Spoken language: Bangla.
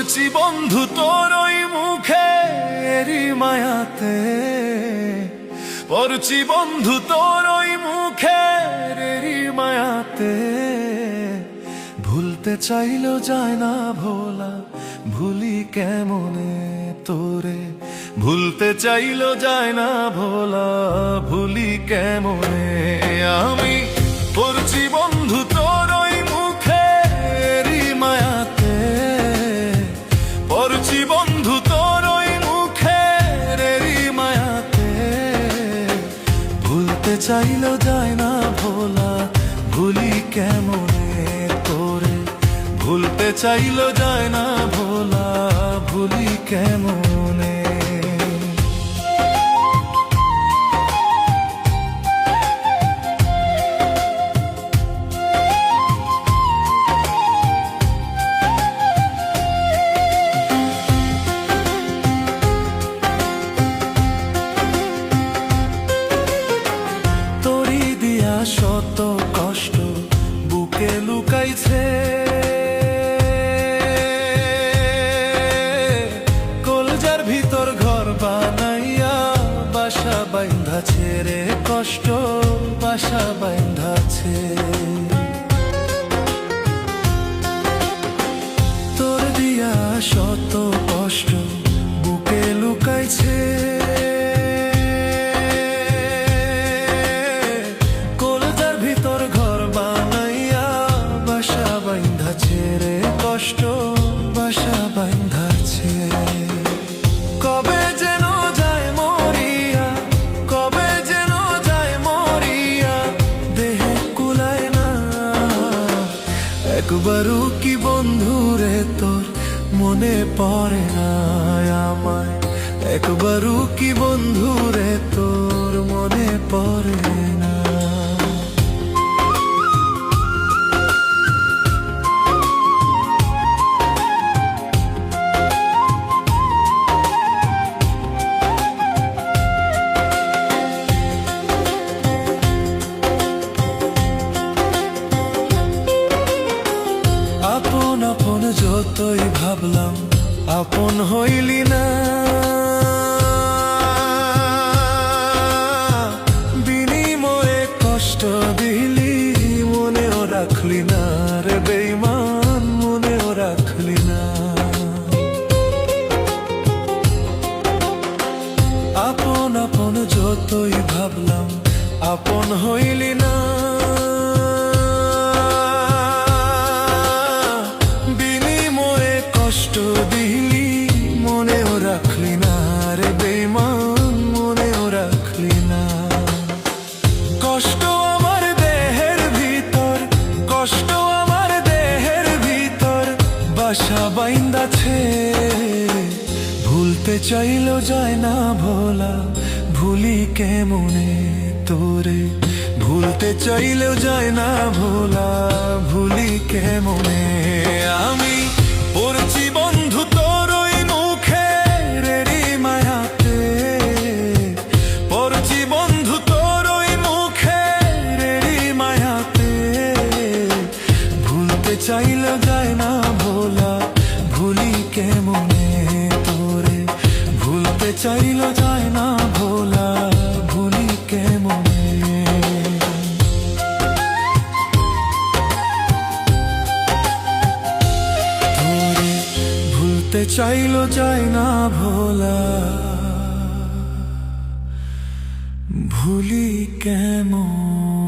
পড়ছি বন্ধু তোর ওই মুখেরই মায়াতে, পড়ছি বন্ধু তোর ওই মুখেরই মায়াতে। ভুলতে চাইলেও যায় না ভোলা, ভুলি কেমনে তোরে। ভুলতে চাইলেও যায় না ভোলা, ভুলি কেমনে। আমি পড়ছি বন্ধু তোর ওই মুখেরই মায়াতে, পড়ছি বন্ধু তোর ওই মুখেরই মায়াতে। ভুলতে চাইলেও যায় না ভোলা, ভুলি কেমনে তোরে। ভুলতে চাইলেও যায় না ভোলা, ভুলি কেমনে। শত কষ্ট বুকে লুকাইছে, কলজার ভিতর ঘর বানাইয়া বাসা বাইন্ধাছে রে কষ্ট, বাসা বাইন্ধাছে। তোর দিয়া শত কষ্ট বুকে লুকাইছে, কষ্ট বাসা বাইন্ধাছে। কবে যেন যায় মরিয়া, কবে যেন যায় মরিয়া, দেহে কুলায় না। একবারও কি বন্ধু রে তোর মনে পড়ে না আমায়। একবারও কি বন্ধু রে তোর মনে পড়ে না। আপন আপন যতই ভাবলাম আপন হইলি না, বিনিময়ে কষ্ট দিলি মনেও রাখলি না রে বেঈমান, মনেও রাখলি না। আপন আপন যতই ভাবলাম আপন হইলি না, কষ্ট দিলি মনেও রাখলি না রে বেঈমান, মনেও রাখলি না। কষ্ট আমার দেহের ভিতর, কষ্ট আমার দেহের ভিতর বাসা বাইন্ধাছে। ভুলতে চাইলেও যায় না ভোলা, ভুলি কেমনে তোরে। ভুলতে চাইলেও যায় না ভোলা, ভুলি কেমনে। আমি পড়ছি বন্ধু তোর ওই মুখেরই মায়াতে, পড়ছি বন্ধু তোর ওই মুখেরই মায়াতে। ভুলতে চাইলেও যায় না ভোলা, ভুলি কেমনে তোরে। ভুলতে চাইলেও যায় না ভোলা, ভুলি কেমনে। ভুলতে চাইলেও যায় না ভোলা, ভুলি কেমন।